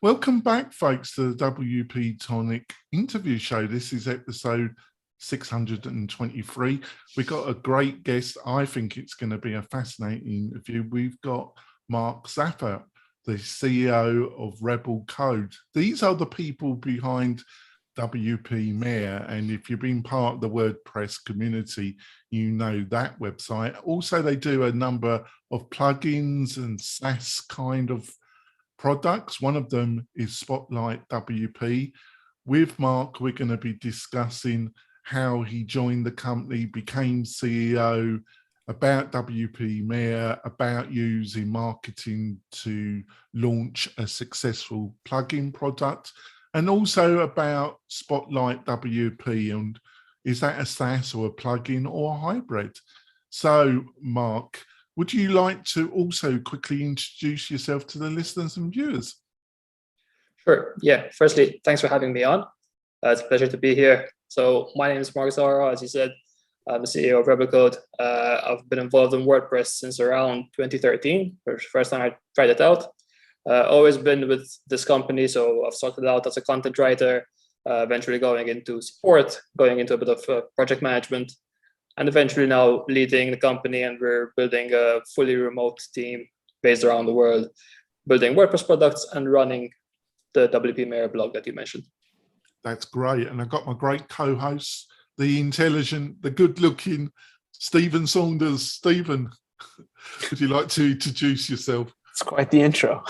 Welcome back, folks, to the WP-Tonic interview show. This is episode 623. We've got a great guest. I think it's going to be a fascinating interview. We've got Mark Zahra, the CEO of RebelCode. These are the people behind WP Mayor, and if you've been part of the WordPress community, you know that website. Also, they do a number of plugins and SaaS kind of products. One of them is SpotlightWP. With Mark, we're going to be discussing how he joined the company, became CEO, about WP Mayor, about using marketing to launch a successful plugin product, and also about SpotlightWP, and is that a SaaS or a plugin or a hybrid? So, Mark, would you like to also quickly introduce yourself to the listeners and viewers? Sure. Yeah. Firstly, thanks for having me on. It's a pleasure to be here. So my name is Mark Zahra. As you said, I'm the CEO of RebelCode. I've been involved in WordPress since around 2013. First time I tried it out. Always been with this company. So I've started out as a content writer, eventually going into support, going into a bit of project management, and eventually now leading the company. And we're building a fully remote team based around the world, building WordPress products and running the WP Mayor blog that you mentioned. That's great. And I've got my great co-host, the intelligent, the good-looking Stephen Saunders. Stephen, would you like to introduce yourself? It's quite the intro.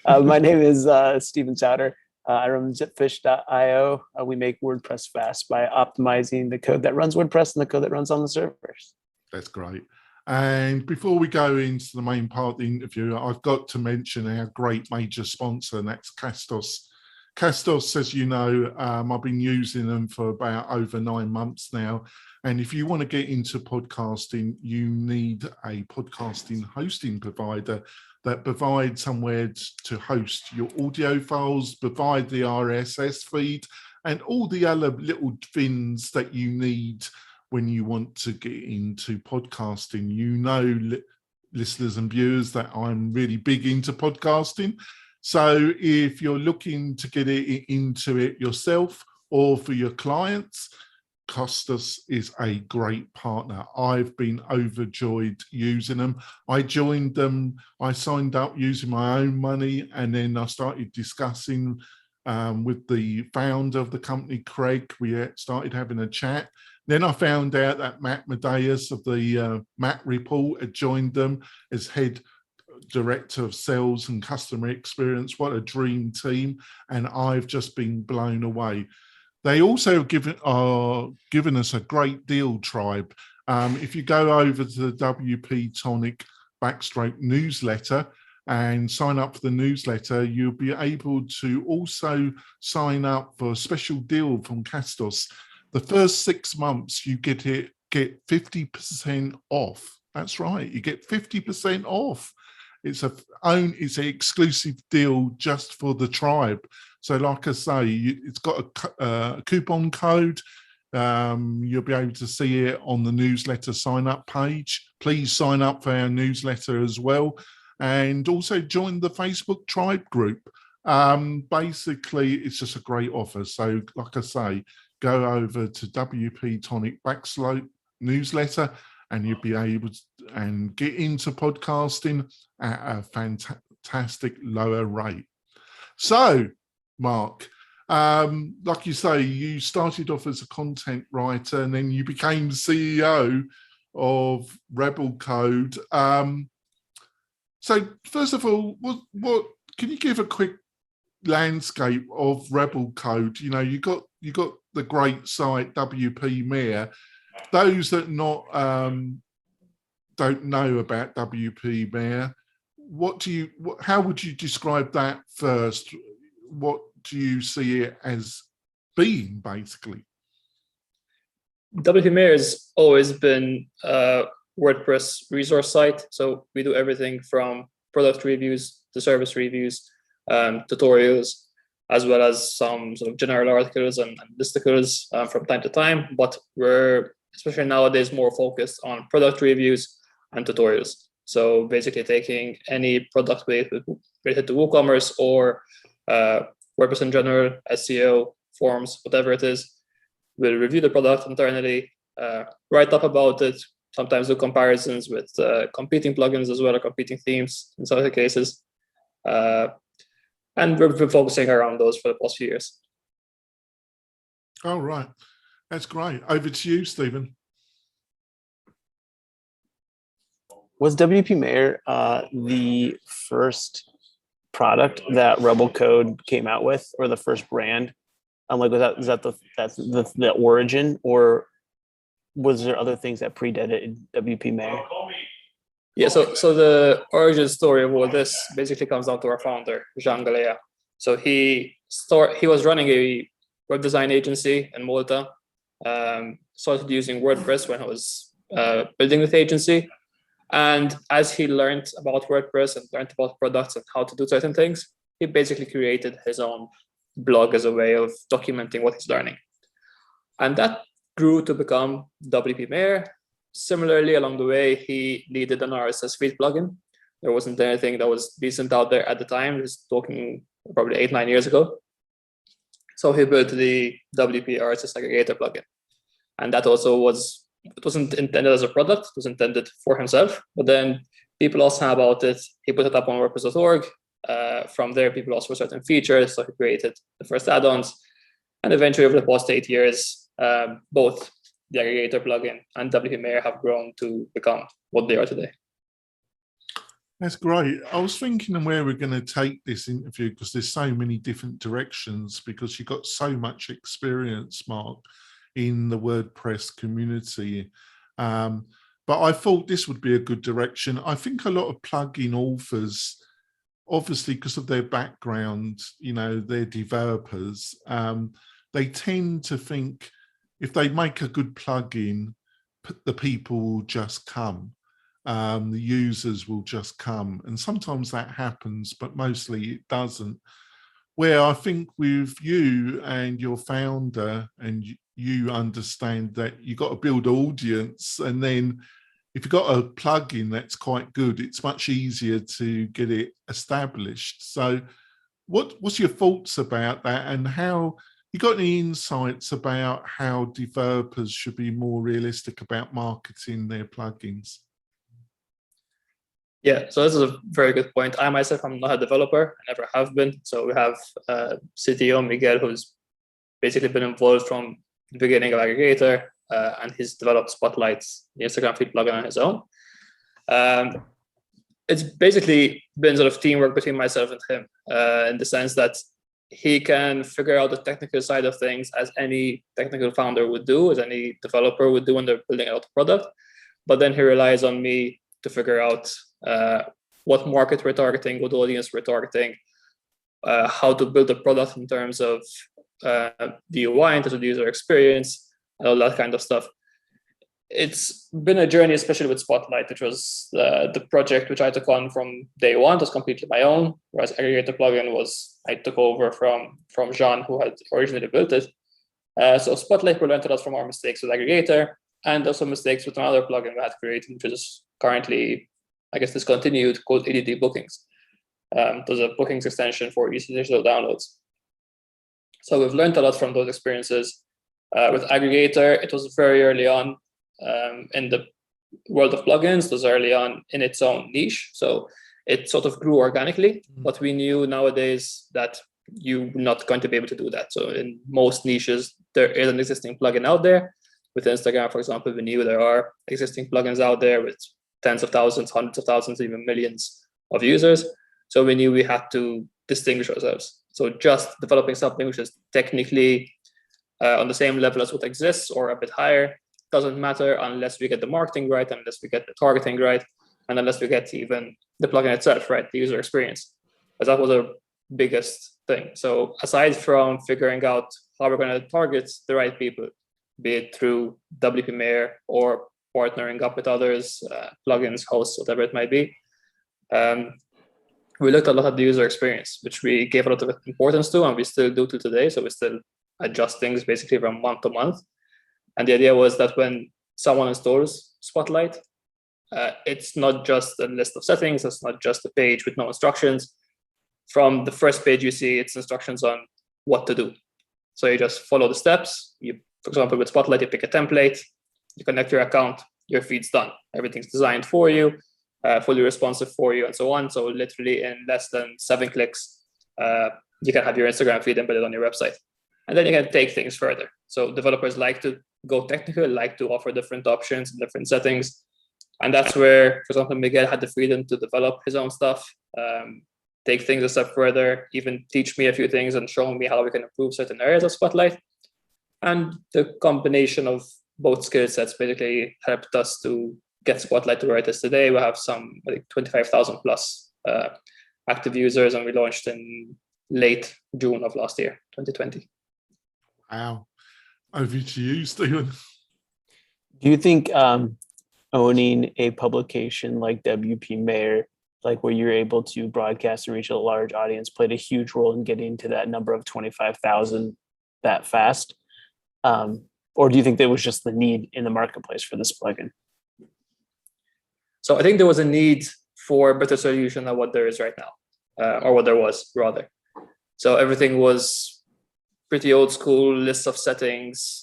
My name is Stephen Zahra. I run zipfish.io. We make WordPress fast by optimizing the code that runs WordPress and the code that runs on the servers. That's great. And before we go into the main part of the interview, I've got to mention our great major sponsor, and that's Castos. Castos, as you know, I've been using them for about over 9 months now. And if you want to get into podcasting, you need a podcasting hosting provider that provides somewhere to host your audio files, provide the RSS feed, and all the other little things that you need when you want to get into podcasting. You know, listeners and viewers, that I'm really big into podcasting. So if you're looking to get into it yourself or for your clients, Costas is a great partner. I've been overjoyed using them. I joined them, I signed up using my own money, and then I started discussing with the founder of the company, Craig. We started having a chat. Then I found out that Matt Medeiros of the Matt Report had joined them as head director of sales and customer experience. What a dream team. And I've just been blown away. They also are giving us a great deal, Tribe. If you go over to the WP-Tonic /newsletter and sign up for the newsletter, you'll be able to also sign up for a special deal from Castos. The first 6 months you get 50% off. That's right, you get 50% off. It's an exclusive deal just for the tribe. So like I say, it's got a coupon code. You'll be able to see it on the newsletter sign up page. Please sign up for our newsletter as well. And also join the Facebook tribe group. Basically, it's just a great offer. So like I say, go over to WP-Tonic /newsletter and you'll be able to get into podcasting at a fantastic lower rate. So, Mark, like you say, you started off as a content writer and then you became CEO of RebelCode. So first of all, what can you give a quick landscape of RebelCode? You know, you got the great site WP Mayor. Those that don't know about WP Mayor, how would you describe that first? What do you see it as being, basically? WP Mayor has always been a WordPress resource site. So we do everything from product reviews to service reviews, tutorials, as well as some sort of general articles and listicles from time to time. But we're, especially nowadays, more focused on product reviews and tutorials. So basically taking any product related to WooCommerce or WordPress in general, SEO, forms, whatever it is. We'll review the product internally, write up about it, sometimes do comparisons with competing plugins as well, or competing themes in some of the cases. And we've been focusing around those for the past few years. Oh, right. That's great. Over to you, Stephen. Was WP Mayor the first product that RebelCode came out with, or the first brand? Like, is that the origin, or was there other things that predated WP Mayor? Yeah, so the origin story of all this basically comes down to our founder, Jean Galea. So he was running a web design agency in Malta, started using WordPress when he was building this agency. And as he learned about WordPress and learned about products and how to do certain things, he basically created his own blog as a way of documenting what he's learning. And that grew to become WP Mayor. Similarly, along the way, he needed an RSS feed plugin. There wasn't anything that was decent out there at the time. Just talking probably 8-9 years ago. So he built the WP RSS aggregator plugin. And that also it wasn't intended as a product, it was intended for himself. But then people asked him about it. He put it up on WordPress.org. From there, people asked for certain features. So he created the first add-ons. And eventually, over the past 8 years, both the aggregator plugin and WP Mayor have grown to become what they are today. That's great. I was thinking where we're going to take this interview, because there's so many different directions, because you've got so much experience, Mark, in the WordPress community. But I thought this would be a good direction. I think a lot of plugin authors, obviously because of their background, they're developers, they tend to think if they make a good plugin, the people will just come. The users will just come. And sometimes that happens, but mostly it doesn't. Where I think with you and your founder, and you understand that you got to build audience, and then if you've got a plugin that's quite good, it's much easier to get it established. So what's your thoughts about that, and how you got any insights about how developers should be more realistic about marketing their plugins? Yeah, so this is a very good point. I myself am not a developer, I never have been. So we have CTO Miguel, who's basically been involved from the beginning of aggregator, and he's developed Spotlight's the Instagram feed plugin on his own. It's basically been sort of teamwork between myself and him, in the sense that he can figure out the technical side of things as any technical founder would do, as any developer would do when they're building out a product. But then he relies on me to figure out what market we're targeting, what audience we're targeting, how to build a product in terms of the UI, in terms of the user experience, and all that kind of stuff. It's been a journey, especially with Spotlight, which was the project which I took on from day one. It was completely my own, whereas aggregator plugin I took over from Jean, who had originally built it. So Spotlight prevented us from our mistakes with aggregator, and also mistakes with another plugin we had created, which is currently, I guess, discontinued, called EDD Bookings. There's a bookings extension for easy digital downloads. So we've learned a lot from those experiences. With aggregator, it was very early on in the world of plugins. It was early on in its own niche. So it sort of grew organically, but we knew nowadays that you're not going to be able to do that. So in most niches, there is an existing plugin out there. With Instagram, for example, we knew there are existing plugins out there with tens of thousands, hundreds of thousands, even millions of users. So we knew we had to distinguish ourselves. So just developing something which is technically on the same level as what exists or a bit higher doesn't matter unless we get the marketing right, unless we get the targeting right, and unless we get even the plugin itself right, the user experience. But that was the biggest thing. So aside from figuring out how we're going to target the right people, be it through WP Mayor or partnering up with others, plugins, hosts, whatever it might be, we looked a lot at the user experience, which we gave a lot of importance to, and we still do to today. So we still adjust things basically from month to month. And the idea was that when someone installs Spotlight, it's not just a list of settings, it's not just a page with no instructions. from the first page you see, it's instructions on what to do. So you just follow the steps. You, for example, with Spotlight, you pick a template, you connect your account, your feed's done. Everything's designed for you, fully responsive for you, and so on. So literally in less than 7 clicks, you can have your Instagram feed embedded on your website. And then you can take things further. So developers like to go technical, like to offer different options, different settings. And that's where, for example, Miguel had the freedom to develop his own stuff, take things a step further, even teach me a few things and show me how we can improve certain areas of Spotlight. And the combination of both skill sets basically helped us to get Spotlight to where it is today. We have some, I think, 25,000 plus active users, and we launched in late June of last year, 2020. Wow. Over to you, Stephen. Do you think owning a publication like WP Mayor, like where you're able to broadcast and reach a large audience, played a huge role in getting to that number of 25,000 that fast? Or do you think there was just the need in the marketplace for this plugin? So I think there was a need for a better solution than what there is right now, or what there was rather. So everything was pretty old school, lists of settings.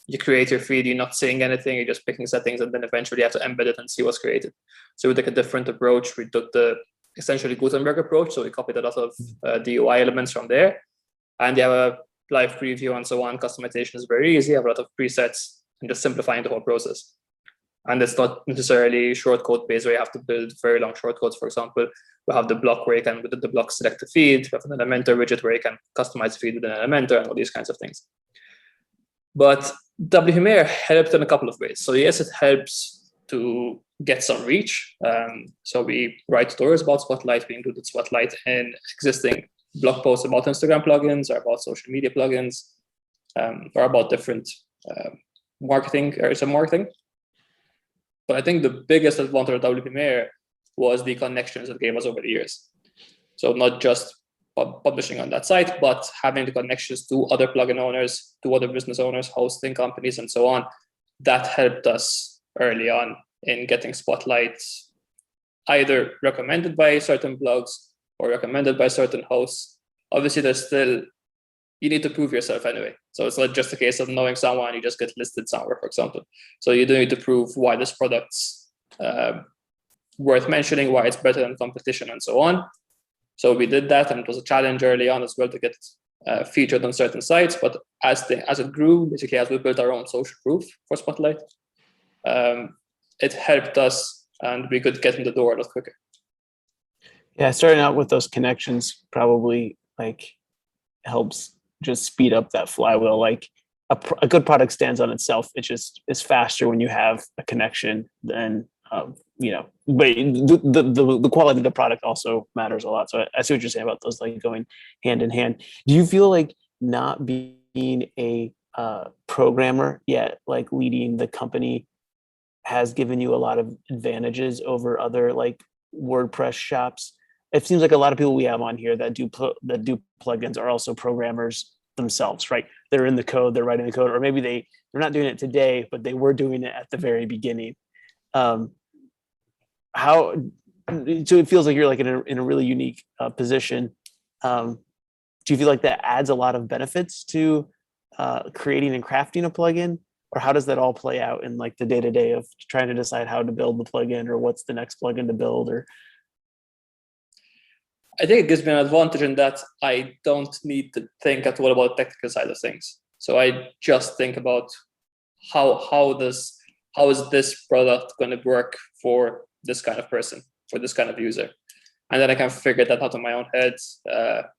You create your feed, you're not saying anything, you're just picking settings, and then eventually you have to embed it and see what's created. So we took a different approach. We took the essentially Gutenberg approach. So we copied a lot of DUI elements from there. And you have a live preview and so on. Customization is very easy. You have a lot of presets and just simplifying the whole process. And it's not necessarily shortcode based where you have to build very long shortcodes. For example, we have the block where you can, within the block, select the feed. We have an Elementor widget where you can customize the feed within Elementor and all these kinds of things. But WP Mayor helped in a couple of ways. So yes, it helps to get some reach. So we write tutorials about Spotlight. We included Spotlight in existing blog posts about Instagram plugins or about social media plugins, or about different marketing areas of marketing. But I think the biggest advantage of WP Mayor was the connections it gave us over the years. So not just publishing on that site, but having the connections to other plugin owners, to other business owners, hosting companies, and so on. That helped us early on in getting Spotlight either recommended by certain blogs or recommended by certain hosts. Obviously, there's still, you need to prove yourself anyway. So it's not just a case of knowing someone, you just get listed somewhere, for example. So you do need to prove why this product's worth mentioning, why it's better than competition, and so on. So we did that, and it was a challenge early on as well to get featured on certain sites. But as it grew, basically as we built our own social proof for Spotlight, it helped us, and we could get in the door a lot quicker. Yeah, starting out with those connections probably like helps just speed up that flywheel. Like a good product stands on itself. It just is faster when you have a connection than you know, but the quality of the product also matters a lot. So I see what you're saying about those like going hand in hand. Do you feel like not being a programmer yet, like leading the company, has given you a lot of advantages over other like WordPress shops? It seems like a lot of people we have on here that do plugins are also programmers themselves, right? They're in the code, they're writing the code, or maybe they're not doing it today, but they were doing it at the very beginning. So it feels like you're like in a really unique position. Do you feel like that adds a lot of benefits to creating and crafting a plugin, or how does that all play out in like the day-to-day of trying to decide how to build the plugin or what's the next plugin to build? Or I think it gives me an advantage in that I don't need to think at all about the technical side of things. So I just think about how is this product going to work for this kind of person, for this kind of user? And then I can figure that out in my own head,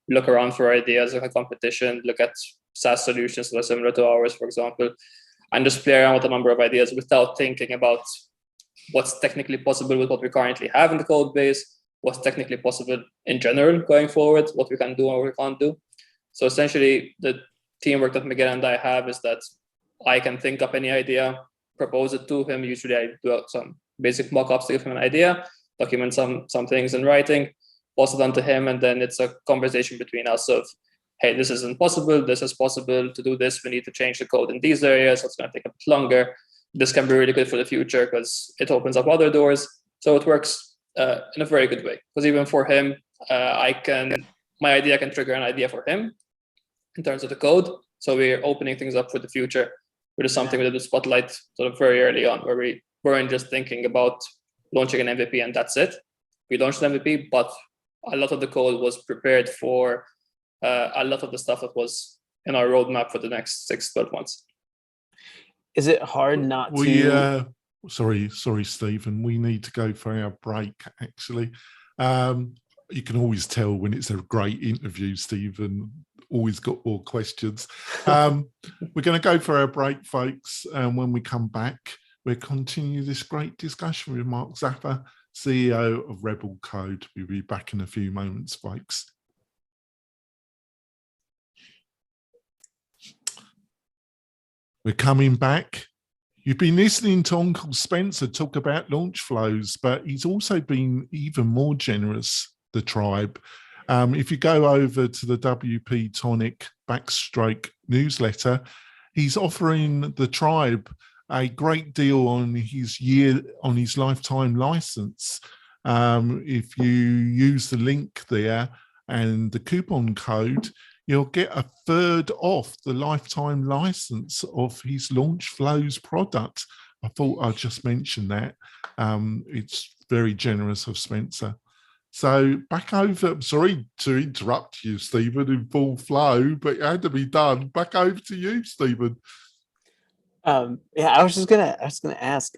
look around for ideas, look at competition, look at SaaS solutions that are similar to ours, for example, and just play around with a number of ideas without thinking about what's technically possible with what we currently have in the code base, what's technically possible in general going forward, what we can do and what we can't do. So essentially, the teamwork that Miguel and I have is that I can think up any idea, propose it to him. Usually I do some basic mock-ups to give him an idea, document some things in writing, pass it on to him, and then it's a conversation between us of, hey, this isn't possible, this is possible. To do this, we need to change the code in these areas. It's going to take a bit longer. This can be really good for the future because it opens up other doors. So it works in a very good way. Because even for him, my idea can trigger an idea for him in terms of the code. So we're opening things up for the future, which is something we did with Spotlight sort of very early on, where we weren't just thinking about launching an MVP and that's it. We launched an MVP, but a lot of the code was prepared for a lot of the stuff that was in our roadmap for the next 6-12 months. Is it hard not to? Sorry, Stephen. We need to go for our break, actually. You can always tell when it's a great interview, Stephen. Always got more questions. We're going to go for our break, folks. And when we come back, we'll continue this great discussion with Mark Zahra, CEO of RebelCode. We'll be back in a few moments, folks. We're coming back. You've been listening to Uncle Spencer talk about launch flows, but he's also been even more generous, the tribe. If you go over to the WP-Tonic / newsletter, he's offering the tribe a great deal on his lifetime license. If you use the link there and the coupon code, you'll get 1/3 off the lifetime license of his Launch Flows product. I thought I'd just mention that. It's very generous of Spencer. So back over, sorry to interrupt you, Stephen, in full flow, but it had to be done. Back over to you, Stephen. Yeah, I was gonna ask,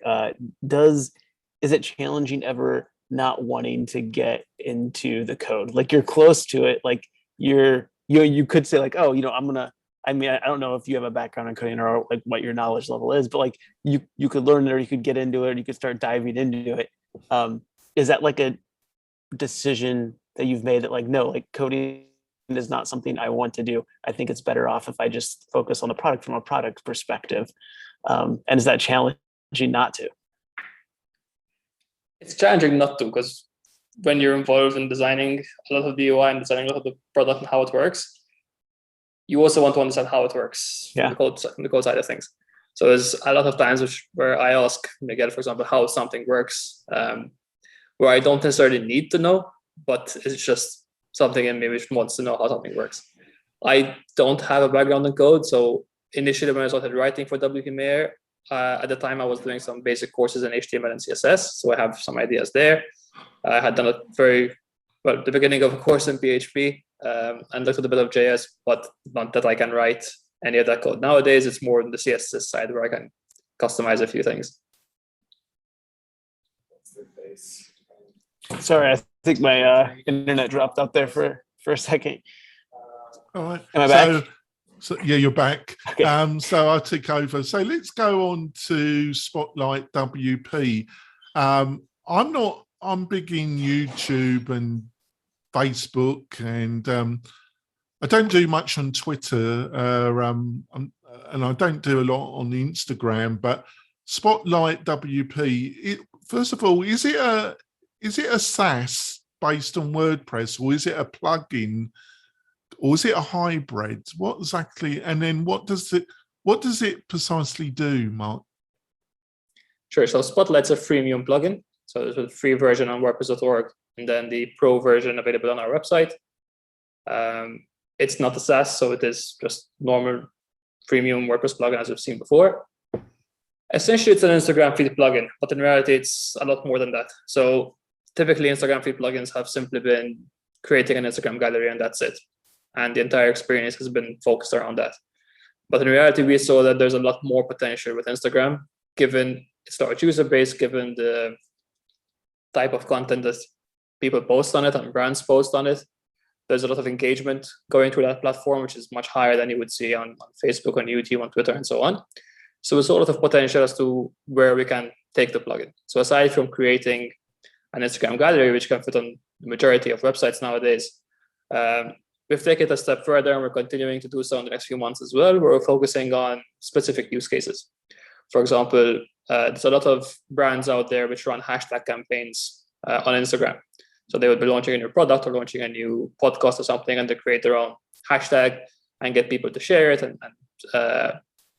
is it challenging ever not wanting to get into the code? Like, you're close to it, like you could say, like, oh, I don't know if you have a background in coding or like what your knowledge level is, but like you could learn it, or you could get into it, or you could start diving into it. Is that like a decision that you've made that, like, no, like, coding is not something I want to do. I think it's better off if I just focus on the product from a product perspective. And is that challenging not to? It's challenging not to, because when you're involved in designing a lot of the UI and designing a lot of the product and how it works, you also want to understand how it works from the code side of things. So there's a lot of times where I ask Miguel, for example, how something works, where I don't necessarily need to know, but it's just something in me which wants to know how something works. I don't have a background in code, so initially when I started writing for WP Mayor, at the time I was doing some basic courses in HTML and CSS, so I have some ideas there. I had done the beginning of a course in PHP and looked at a bit of JS, but not that I can write any of that code. Nowadays, it's more on the CSS side where I can customize a few things. Sorry, I think my internet dropped out there for a second. All right. Am I back? So yeah, you're back. Okay. So I'll take over. So let's go on to Spotlight WP. I'm big in YouTube and Facebook, and I don't do much on Twitter, and I don't do a lot on Instagram. But Spotlight WP, first of all, is it a SaaS based on WordPress, or is it a plugin, or is it a hybrid? What exactly? And then what does it precisely do, Mark? Sure. So Spotlight's a freemium plugin. So there's a free version on WordPress.org, and then the pro version available on our website. It's not a SaaS, so it is just normal freemium WordPress plugin as we've seen before. Essentially, it's an Instagram feed plugin, but in reality, it's a lot more than that. So typically, Instagram feed plugins have simply been creating an Instagram gallery, and that's it. And the entire experience has been focused around that. But in reality, we saw that there's a lot more potential with Instagram, given its large user base, given the type of content that people post on it and brands post on it. There's a lot of engagement going through that platform, which is much higher than you would see on Facebook, on YouTube, on Twitter, and so on. So there's a lot of potential as to where we can take the plugin. So aside from creating an Instagram gallery, which can fit on the majority of websites nowadays, we've taken it a step further, and we're continuing to do so in the next few months as well, where we're focusing on specific use cases. For example, there's a lot of brands out there which run hashtag campaigns on Instagram. So they would be launching a new product or launching a new podcast or something, and they create their own hashtag and get people to share it and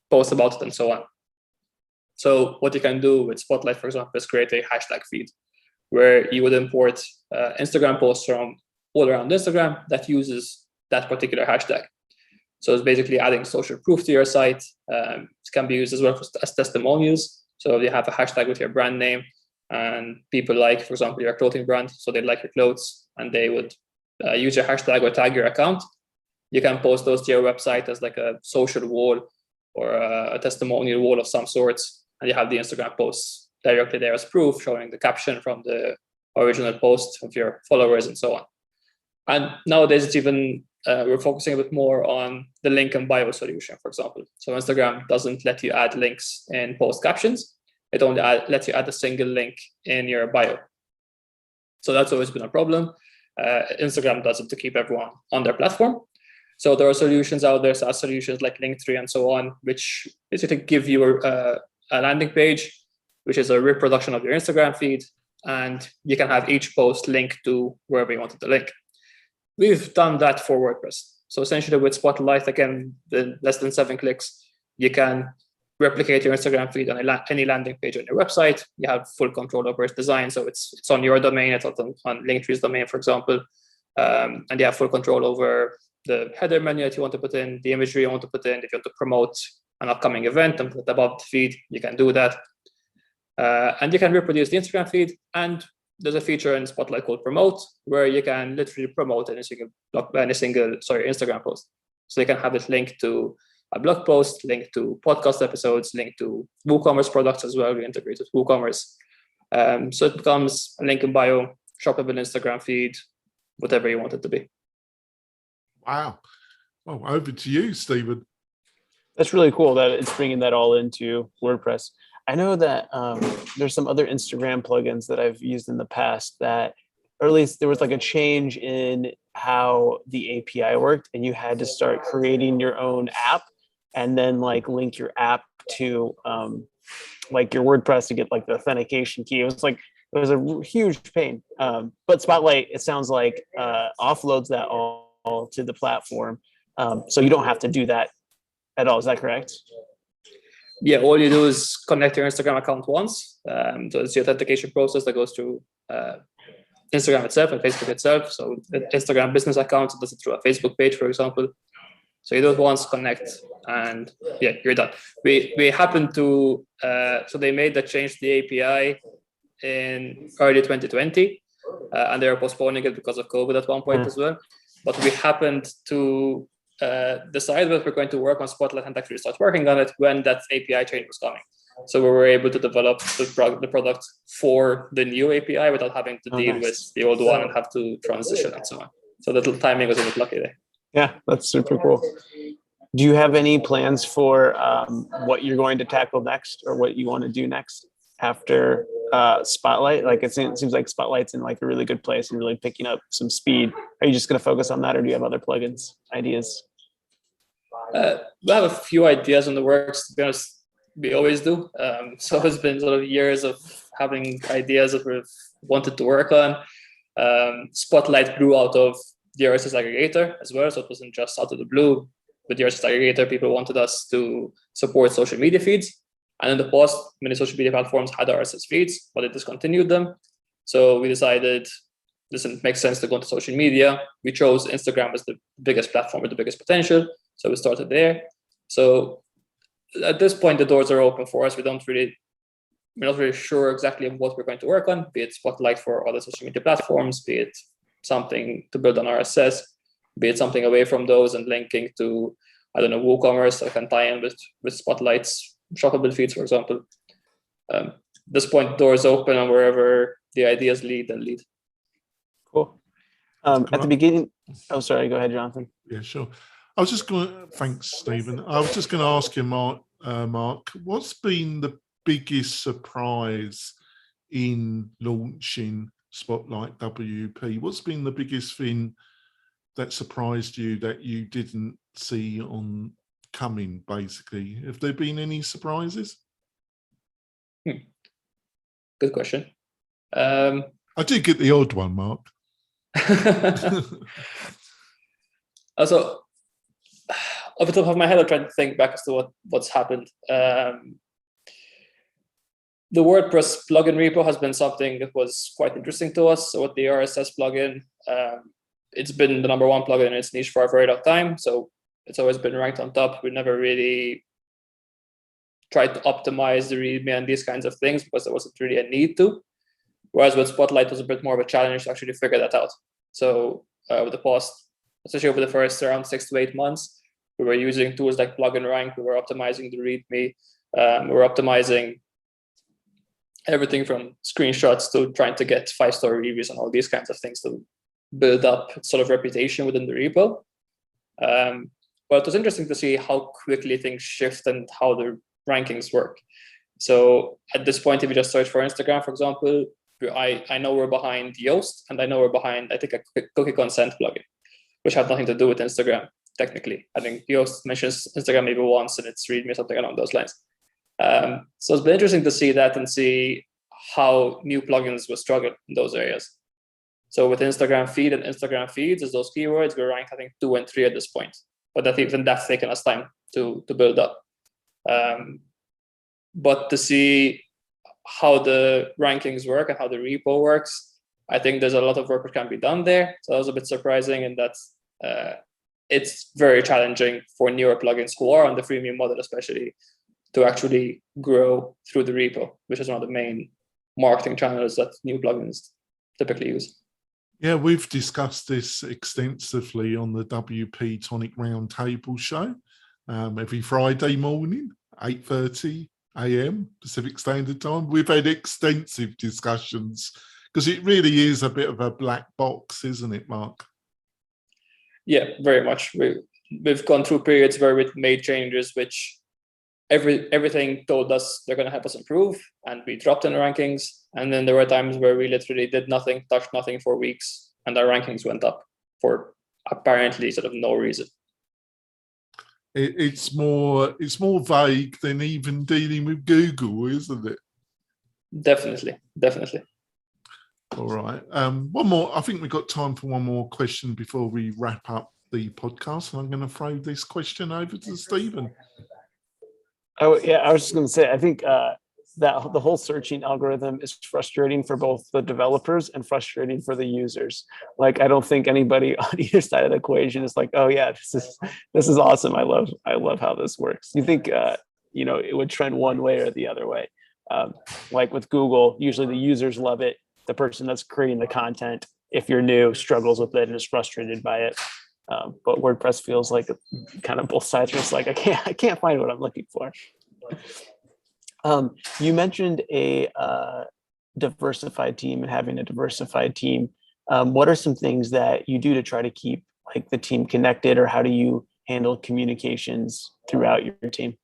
post about it and so on. So what you can do with Spotlight, for example, is create a hashtag feed where you would import Instagram posts from all around Instagram that uses that particular hashtag. So it's basically adding social proof to your site. It can be used as well as testimonials. So if you have a hashtag with your brand name and people like, for example, your clothing brand, so they like your clothes and they would use your hashtag or tag your account, you can post those to your website as like a social wall or a testimonial wall of some sorts. And you have the Instagram posts directly there as proof, showing the caption from the original post of your followers and so on. And nowadays it's even, we're focusing a bit more on the link and bio solution, for example. So Instagram doesn't let you add links in post captions. It only lets you add a single link in your bio. So that's always been a problem. Instagram does it to keep everyone on their platform. So there are solutions out there, SaaS solutions like Linktree and so on, which basically give you a landing page, which is a reproduction of your Instagram feed, and you can have each post linked to wherever you wanted to link. We've done that for WordPress. So essentially with Spotlight, again, in less than 7 clicks, you can replicate your Instagram feed on any landing page on your website. You have full control over its design. So it's on your domain, it's on Linktree's domain, for example. And you have full control over the header menu that you want to put in, the imagery you want to put in. If you want to promote an upcoming event and put it above the feed, you can do that. And you can reproduce the Instagram feed. And there's a feature in Spotlight called Promote, where you can literally promote any single Instagram post. So you can have it linked to a blog post, linked to podcast episodes, linked to WooCommerce products as well. We integrate with WooCommerce. So it becomes a link in bio, shoppable Instagram feed, whatever you want it to be. Wow. Well, over to you, Stephen. That's really cool that it's bringing that all into WordPress. I know that there's some other Instagram plugins that I've used in the past that, or at least there was like a change in how the API worked, and you had to start creating your own app and then like link your app to like your WordPress to get like the authentication key. It was a huge pain. But Spotlight, it sounds like offloads that all to the platform. So you don't have to do that at all. Is that correct? Yeah, all you do is connect your Instagram account once. So it's the authentication process that goes through Instagram itself and Facebook itself. So the Instagram business account does it through a Facebook page, for example. So you do it once, connect, and yeah, you're done. We happened to, so they made that change to the API in early 2020, and they were postponing it because of COVID at one point as well. But we happened to decide that we're going to work on Spotlight and actually start working on it when that API change was coming. So we were able to develop the product for the new API without having to deal with the old one and have to transition and so on. So the timing was a bit lucky there. Yeah, that's super cool. Do you have any plans for what you're going to tackle next, or what you want to do next after Spotlight? Like it seems like Spotlight's in like a really good place and really picking up some speed. Are you just going to focus on that, or do you have other plugins ideas? We have a few ideas in the works. To be honest, we always do. So it's been sort of years of having ideas that we've wanted to work on. Spotlight grew out of the RSS aggregator as well, so it wasn't just out of the blue. With the RSS aggregator, people wanted us to support social media feeds. And in the past, many social media platforms had RSS feeds, but they discontinued them. So we decided, listen, it makes sense to go into social media. We chose Instagram as the biggest platform with the biggest potential. So we started there. So at this point, the doors are open for us. We're not really sure exactly what we're going to work on, be it Spotlight for other social media platforms, be it something to build on RSS, be it something away from those and linking to, I don't know, WooCommerce that can tie in with Spotlight's shoppable feeds, for example. At this point, doors open, and wherever the ideas lead, then lead. Cool. At the beginning, oh, sorry, go ahead, Jonathan. Yeah, sure. I was just going to, thanks, Stephen. I was just going to ask you, Mark, what's been the biggest surprise in launching Spotlight WP? What's been the biggest thing that surprised you that you didn't see on coming, basically? Have there been any surprises? Good question. I did get the odd one, Mark. Also, off the top of my head, I'm trying to think back as to what's happened. The WordPress plugin repo has been something that was quite interesting to us. So with the RSS plugin, it's been the #1 plugin in its niche for a very long time. So it's always been ranked on top. We never really tried to optimize the README and these kinds of things because there wasn't really a need to. Whereas with Spotlight, it was a bit more of a challenge to actually figure that out. So over the past, especially over the first around 6 to 8 months, we were using tools like Plugin Rank. We were optimizing the README. We were optimizing everything from screenshots to trying to get 5-star reviews and all these kinds of things to build up sort of reputation within the repo. But it was interesting to see how quickly things shift and how the rankings work. So at this point, if you just search for Instagram, for example, I know we're behind Yoast, and I know we're behind, I think, a cookie consent plugin, which had nothing to do with Instagram, technically. I think Yoast mentions Instagram maybe once, and it's README, something along those lines. So it's been interesting to see that and see how new plugins will struggle in those areas. So with Instagram feed and Instagram feeds, as those keywords, we're ranked, I think, 2 and 3 at this point. But I think even that's taken us time to build up. But to see how the rankings work and how the repo works, I think there's a lot of work that can be done there. So that was a bit surprising in that it's very challenging for newer plugins who are on the freemium model, especially, to actually grow through the repo, which is one of the main marketing channels that new plugins typically use. Yeah, we've discussed this extensively on the WP-Tonic Roundtable show every Friday morning, 8:30 a.m. Pacific Standard Time. We've had extensive discussions because it really is a bit of a black box, isn't it, Mark? Yeah, very much. We've gone through periods where we've made changes which everything told us they're going to help us improve, and we dropped in the rankings. And then there were times where we literally did nothing, touched nothing for weeks, and our rankings went up for apparently sort of no reason. It's more vague than even dealing with Google, isn't it? Definitely. All right. One more. I think we've got time for one more question before we wrap up the podcast. I'm going to throw this question over to Stephen. Oh yeah, I was just going to say, I think that the whole searching algorithm is frustrating for both the developers and frustrating for the users. Like, I don't think anybody on either side of the equation is like, oh yeah, this is awesome. I love how this works. You think it would trend one way or the other way. Like with Google, usually the users love it. The person that's creating the content, if you're new, struggles with it and is frustrated by it. But WordPress feels like kind of both sides are just like, I can't find what I'm looking for. You mentioned a diversified team and having a diversified team. What are some things that you do to try to keep like the team connected, or how do you handle communications throughout your team?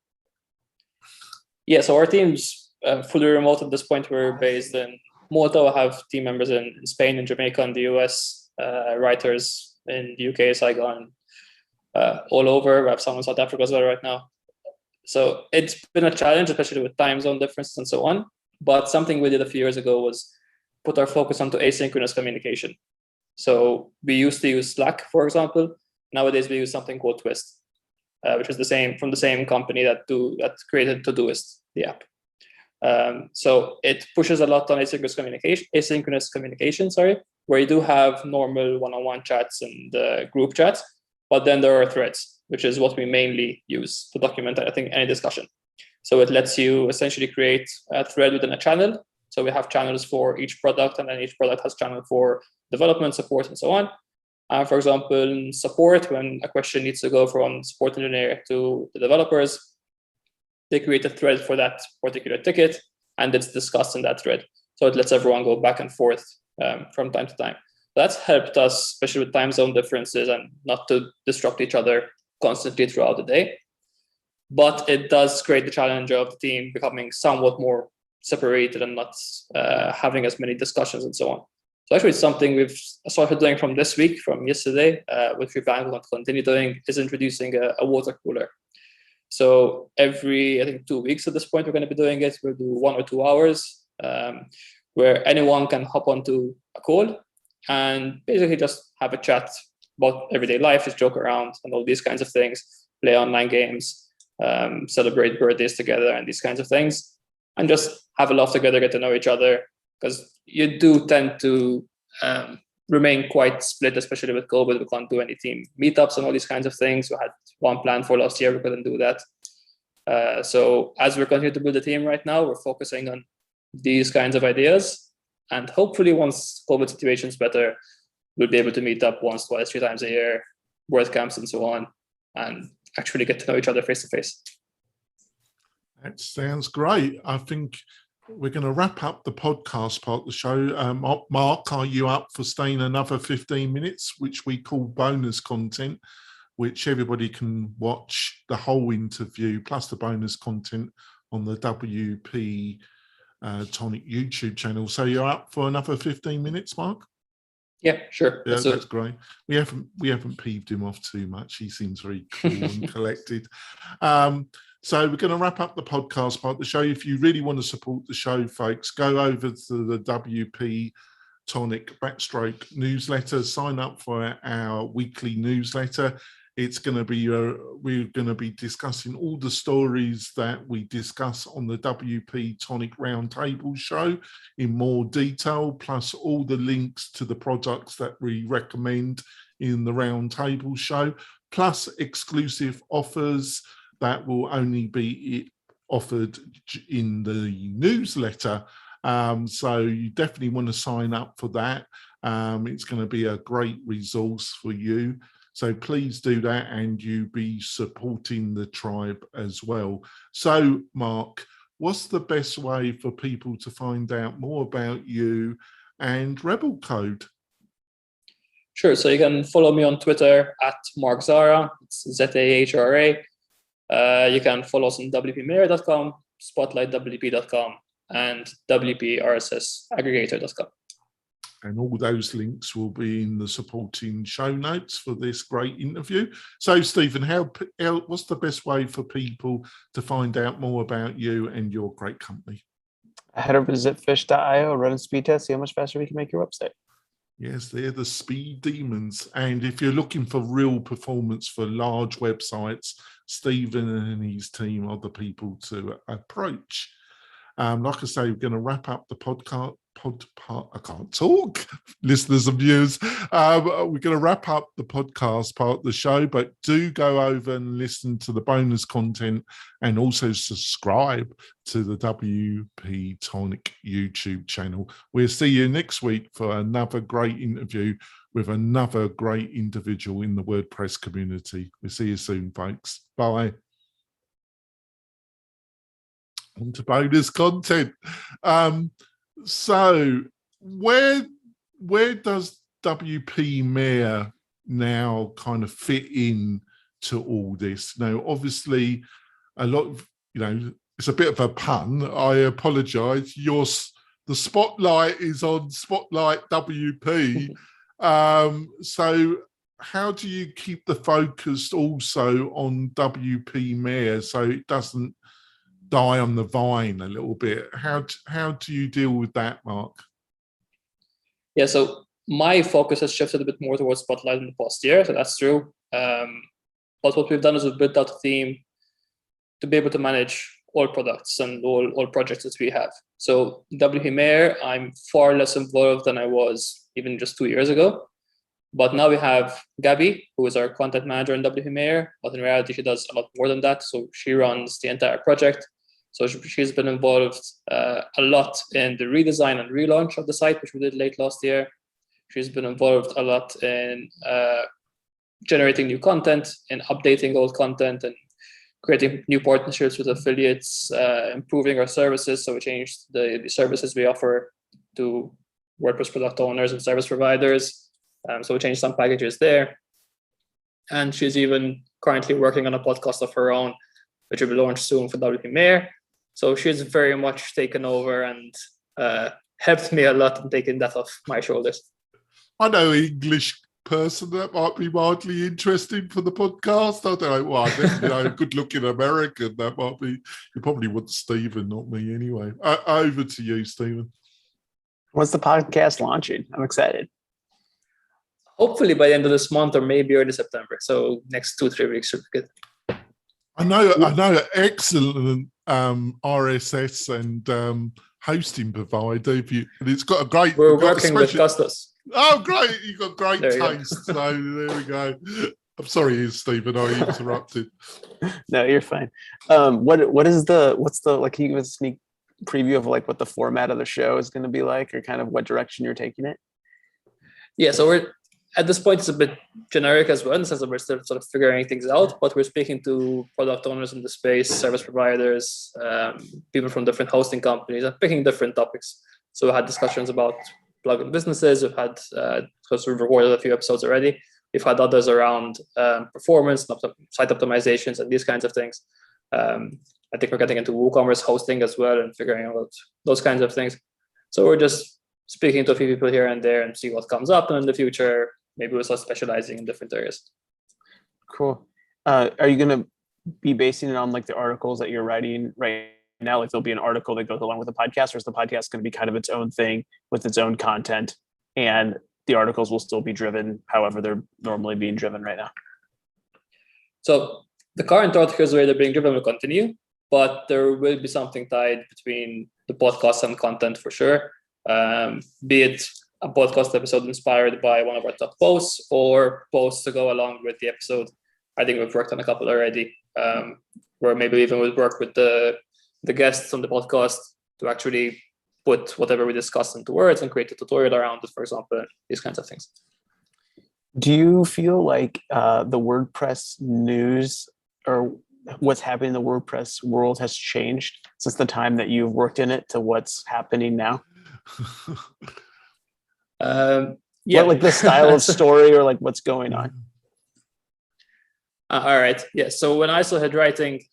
Yeah, so our team's fully remote at this point. We're based in Malta. I have team members in Spain and Jamaica and the US, writers in the UK, Saigon, all over. We have some in South Africa as well right now. So it's been a challenge, especially with time zone differences and so on. But something we did a few years ago was put our focus onto asynchronous communication. So we used to use Slack, for example. Nowadays we use something called Twist, which is from the same company that created Todoist, the app. So it pushes a lot on asynchronous communication, where you do have normal one-on-one chats and group chats, but then there are threads, which is what we mainly use to document, I think, any discussion. So it lets you essentially create a thread within a channel. So we have channels for each product, and then each product has channel for development, support, and so on. For example, in support, when a question needs to go from support engineer to the developers, they create a thread for that particular ticket, and it's discussed in that thread. So it lets everyone go back and forth from time to time. That's helped us, especially with time zone differences, and not to disrupt each other constantly throughout the day. But it does create the challenge of the team becoming somewhat more separated and not having as many discussions and so on. So actually, it's something we've started doing from this week, from yesterday, which we plan to continue doing, is introducing a water cooler. So every, I think, 2 weeks at this point, we're going to be doing it. We'll do 1 or 2 hours where anyone can hop onto a call and basically just have a chat about everyday life, just joke around and all these kinds of things, play online games, celebrate birthdays together and these kinds of things, and just have a laugh together, get to know each other, because you do tend to remain quite split, especially with COVID. We can't do any team meetups and all these kinds of things. We had one planned for last year, we couldn't do that. So as we're continuing to build the team right now, we're focusing on these kinds of ideas. And hopefully once COVID situation is better, we'll be able to meet up once, twice, 3 times a year, WordCamps and so on, and actually get to know each other face to face. That sounds great. I think we're going to wrap up the podcast part of the show. Mark, are you up for staying another 15 minutes, which we call bonus content, which everybody can watch the whole interview plus the bonus content on the WP Tonic YouTube channel. So you're up for another 15 minutes, Mark? Yeah, sure. Yeah, that's great. We haven't peeved him off too much. He seems very cool and collected. So we're going to wrap up the podcast part of the show. If you really want to support the show, folks, go over to the WP Tonic / newsletter. Sign up for our weekly newsletter. It's going to be we're going to be discussing all the stories that we discuss on the WP Tonic Roundtable show in more detail, plus all the links to the products that we recommend in the Roundtable show, plus exclusive offers that will only be offered in the newsletter. So you definitely want to sign up for that. It's going to be a great resource for you. So please do that, and you be supporting the tribe as well. So, Mark, what's the best way for people to find out more about you and RebelCode? Sure. So you can follow me on Twitter at Mark Zahra. It's Zahra. You can follow us on WPMayor.com, SpotlightWP.com, and WPRSSaggregator.com. And all those links will be in the supporting show notes for this great interview. So, Stephen, what's the best way for people to find out more about you and your great company? Head over to zipfish.io, run a speed test, see how much faster we can make your website. Yes, they're the speed demons. And if you're looking for real performance for large websites, Stephen and his team are the people to approach. Like I say, we're going to wrap up the podcast. I can't talk, listeners and viewers. We're going to wrap up the podcast part of the show, but do go over and listen to the bonus content and also subscribe to the WP Tonic YouTube channel. We'll see you next week for another great interview with another great individual in the WordPress community. We'll see you soon, folks. Bye. On to bonus content. So where does WP Mayor now kind of fit in to all this? Now, obviously, a lot of, it's a bit of a pun. I apologize. The spotlight is on Spotlight WP. So how do you keep the focus also on WP Mayor so it doesn't die on the vine a little bit? How do you deal with that, Mark? Yeah, so my focus has shifted a bit more towards Spotlight in the past year, so that's true. But what we've done is we've built out a team to be able to manage all products and all projects that we have. So WP Mayor, I'm far less involved than I was even just 2 years ago. But now we have Gabby, who is our content manager in WP Mayor, but in reality, she does a lot more than that. So she runs the entire project. So she's been involved a lot in the redesign and relaunch of the site, which we did late last year. She's been involved a lot in generating new content and updating old content and creating new partnerships with affiliates, improving our services. So we changed the services we offer to WordPress product owners and service providers. So we changed some packages there. And she's even currently working on a podcast of her own, which will be launched soon for WP Mayor. So she's very much taken over and helped me a lot in taking that off my shoulders. I know an English person that might be mildly interesting for the podcast. I don't know. Well, I definitely know a good-looking American that might be. You probably want Stephen, not me, anyway. Over to you, Stephen. When's the podcast launching? I'm excited. Hopefully by the end of this month or maybe early September. So next 2-3 weeks should be good. I know excellent RSS and hosting provider. And it's got a great. We're working with Custos. Oh, great! You got great There you go. taste. So there we go. I'm sorry, Stephen. I interrupted. No, you're fine. What's the like? Can you give us a sneak preview of like what the format of the show is going to be like, or kind of what direction you're taking it? Yeah, so we're at this point it's a bit generic as well, in the sense that we're still sort of figuring things out, but we're speaking to product owners in the space, service providers, people from different hosting companies, and picking different topics. So we had discussions about plugin businesses. We've had because we've recorded a few episodes already. We've had others around performance, site optimizations, and these kinds of things. I think we're getting into WooCommerce hosting as well and figuring out those kinds of things. So we're just speaking to a few people here and there and see what comes up. And in the future, maybe we'll start specializing in different areas. Cool. Are you going to be basing it on like the articles that you're writing right now? Like there'll be an article that goes along with the podcast, or is the podcast going to be kind of its own thing with its own content, and the articles will still be driven however they're normally being driven right now? So the current articles where they're being driven will continue, but there will be something tied between the podcast and content for sure. Be it a podcast episode inspired by one of our top posts, or posts to go along with the episode. I think we've worked on a couple already, where maybe even we'll work with the guests on the podcast to actually put whatever we discuss into words and create a tutorial around it, for example, these kinds of things. Do you feel like the WordPress news or what's happening in the WordPress world has changed since the time that you've worked in it to what's happening now? Yeah, like the style of story or like what's going on? All right. Yeah. So when I started writing,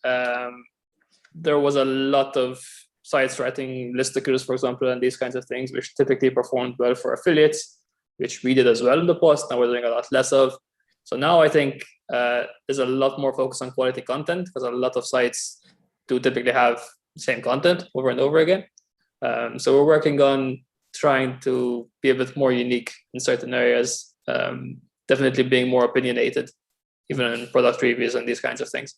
there was a lot of sites writing listicles, for example, and these kinds of things, which typically performed well for affiliates, which we did as well in the past. Now we're doing a lot less of. So now I think there's a lot more focus on quality content, because a lot of sites do typically have the same content over and over again. So we're working on trying to be a bit more unique in certain areas, definitely being more opinionated, even in product reviews and these kinds of things.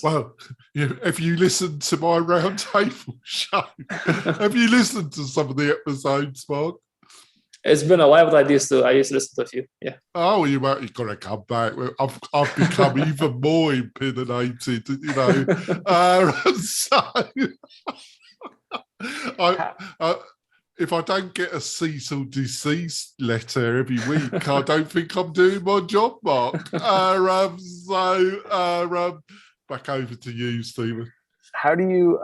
Well, if you listen to my roundtable show, have you listened to some of the episodes, Mark? It's been a while, but I used to listen to a few. Yeah. Oh, you've got to come back. I've become even more opinionated, So if I don't get a cease or desist letter every week, I don't think I'm doing my job, Mark. Back over to you, Stephen. How do you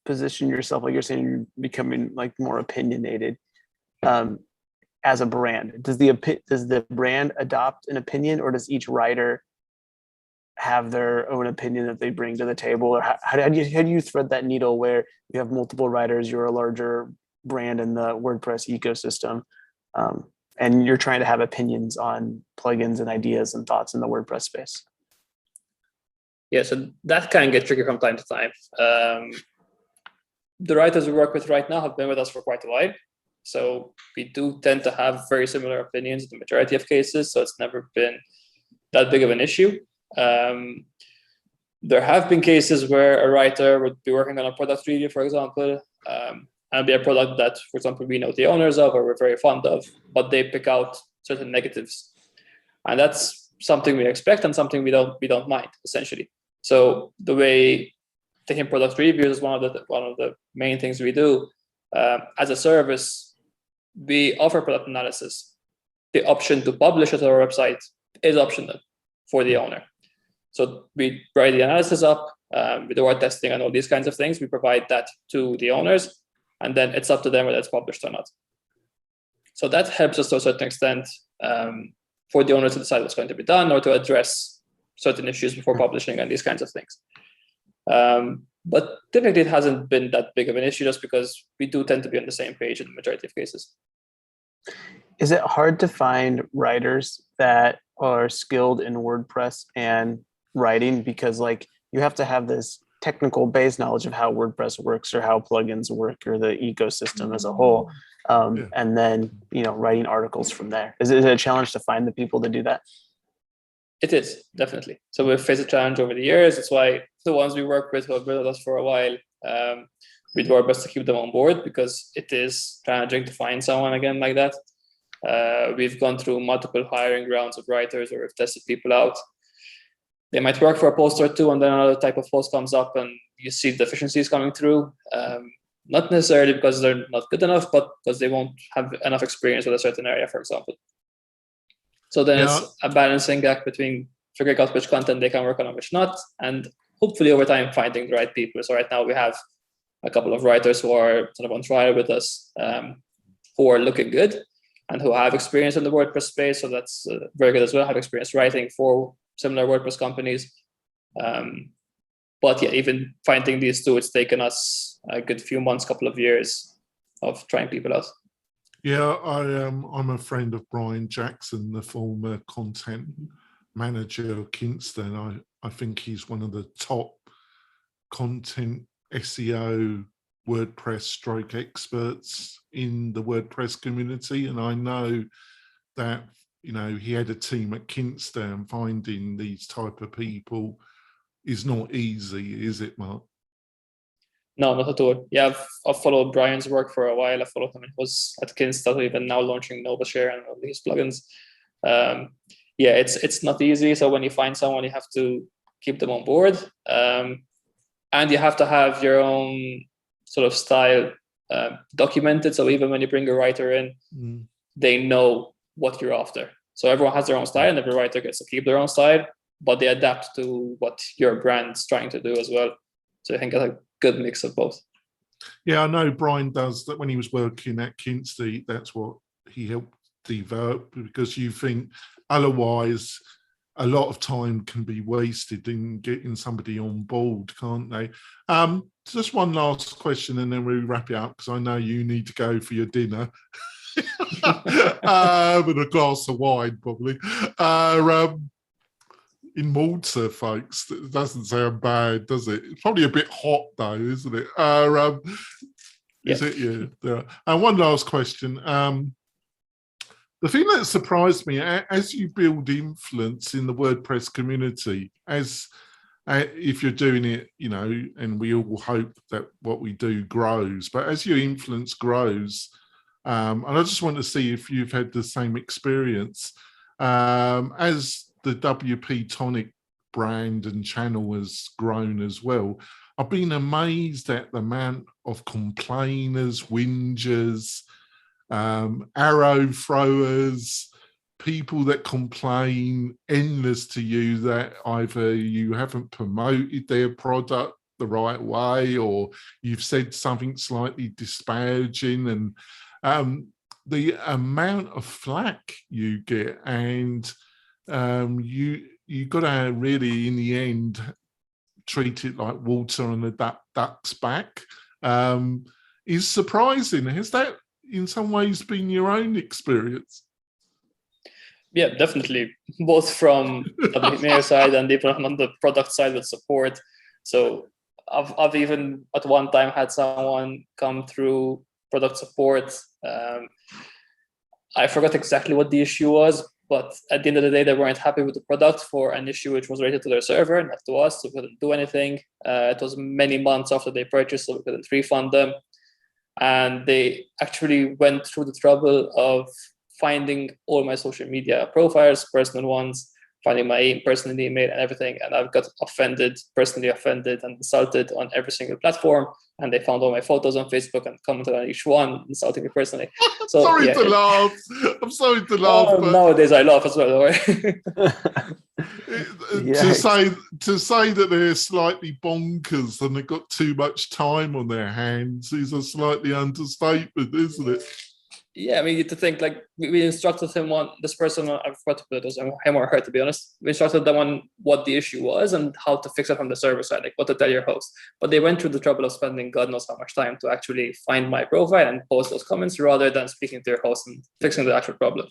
position yourself? Like you're saying, you're becoming like more opinionated as a brand. Does the brand adopt an opinion, or does each writer have their own opinion that they bring to the table? Or how do you thread that needle where you have multiple writers, you're a larger brand in the WordPress ecosystem, and you're trying to have opinions on plugins and ideas and thoughts in the WordPress space? Yeah, so that can get tricky from time to time. The writers we work with right now have been with us for quite a while. So we do tend to have very similar opinions in the majority of cases. So it's never been that big of an issue. There have been cases where a writer would be working on a product review, for example, and it'd be a product that, for example, we know the owners of or we're very fond of, but they pick out certain negatives. And that's something we expect and something we don't mind, essentially. So the way taking product reviews is one of the main things we do. As a service, we offer product analysis. The option to publish it on our website is optional for the owner. So we write the analysis up, we do our testing and all these kinds of things. We provide that to the owners, and then it's up to them whether it's published or not. So that helps us to a certain extent for the owners to decide what's going to be done or to address certain issues before publishing and these kinds of things. But typically it hasn't been that big of an issue, just because we do tend to be on the same page in the majority of cases. Is it hard to find writers that are skilled in WordPress and writing? Because like you have to have this technical base knowledge of how WordPress works or how plugins work or the ecosystem as a whole. And then, writing articles from there. Is it a challenge to find the people to do that? It is, definitely. So we've faced a challenge over the years. That's why the ones we work with who have been with us for a while, we do our best to keep them on board, because it is challenging to find someone again like that. We've gone through multiple hiring rounds of writers, or we've tested people out. They might work for a post or two, and then another type of post comes up and you see deficiencies coming through. Not necessarily because they're not good enough, but because they won't have enough experience with a certain area, for example. So then it's a balancing act between figuring out which content they can work on and which not, and hopefully over time finding the right people. So right now we have a couple of writers who are sort of on trial with us, who are looking good and who have experience in the WordPress space. So that's very good as well. Have experience writing for similar WordPress companies. But yeah, even finding these two, it's taken us a good few months, couple of years of trying people out. Yeah, I'm a friend of Brian Jackson, the former content manager of Kingston. I think he's one of the top content SEO WordPress stroke experts in the WordPress community. And I know that, you know, he had a team at Kingston. Finding these type of people is not easy, is it, Mark? No, not at all. Yeah, I've followed Brian's work for a while. I followed him. It was at Kingston, even now launching NovaShare and all these plugins. Yeah, it's not easy. So when you find someone, you have to keep them on board, and you have to have your own sort of style documented. So even when you bring a writer in, they know what you're after. So everyone has their own style, and every writer gets to keep their own style, but they adapt to what your brand's trying to do as well. So I think it's a good mix of both. Yeah, I know Brian does that when he was working at Kinsey. That's what he helped develop, because you think otherwise a lot of time can be wasted in getting somebody on board, can't they? Just one last question and then we wrap it up, because I know you need to go for your dinner. With a glass of wine, probably. In Malta, folks, it doesn't sound bad, does it? It's probably a bit hot, though, isn't it? Is it? Yeah. And one last question. The thing that surprised me, as you build influence in the WordPress community, if you're doing it, you know, and we all hope that what we do grows, but as your influence grows, and I just want to see if you've had the same experience, as the WP-Tonic brand and channel has grown as well. I've been amazed at the amount of complainers, whingers, arrow throwers, people that complain endless to you that either you haven't promoted their product the right way or you've said something slightly disparaging, and the amount of flack you get, and you got to really, in the end, treat it like water on a duck's back. Is surprising. Has that in some ways been your own experience? Yeah, definitely, both from the mayor side and even on the product side with support. So I've even at one time had someone come through product support. I forgot exactly what the issue was, but at the end of the day, they weren't happy with the product for an issue which was related to their server, not to us, so we couldn't do anything. It was many months after they purchased, so we couldn't refund them. And they actually went through the trouble of finding all my social media profiles, personal ones, finding my personal email and everything. And I've got personally offended and insulted on every single platform. And they found all my photos on Facebook and commented on each one, insulting me personally. So, sorry to laugh. I'm sorry to laugh. But nowadays I laugh as well. To say that they're slightly bonkers and they've got too much time on their hands is a slightly understatement, isn't it? Yeah, I mean, you have to think, like, we instructed him on this person. I forgot to put it was him or her, to be honest. We instructed them on what the issue was and how to fix it from the server side, like what to tell your host. But they went through the trouble of spending God knows how much time to actually find my profile and post those comments rather than speaking to your host and fixing the actual problem.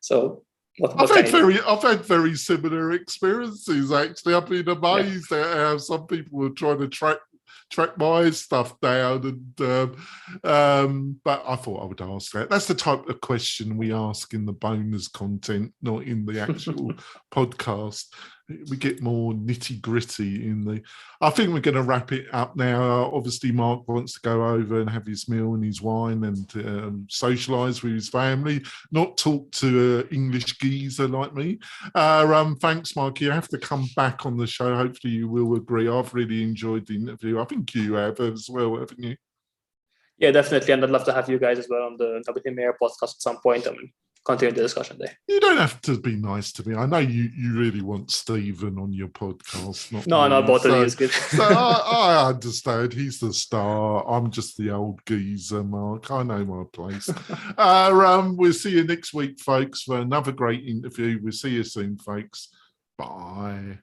So I've had very similar experiences, actually. I've been amazed at how some people were trying to track my stuff down, and but I thought I would ask that. That's the type of question we ask in the bonus content, not in the actual podcast. we get more nitty gritty in the. I think we're going to wrap it up now. Obviously, Mark wants to go over and have his meal and his wine and socialise with his family, not talk to English geezer like me. Thanks, Mark. You have to come back on the show. Hopefully, you will agree. I've really enjoyed the interview. I think you have as well, haven't you? Yeah, definitely. And I'd love to have you guys as well on the WP Mayor podcast at some point. I mean, continue the discussion there. You don't have to be nice to me. I know you really want Stephen on your podcast. Not both of you is good. So I understand. He's the star. I'm just the old geezer, Mark. I know my place. We'll see you next week, folks, for another great interview. We'll see you soon, folks. Bye.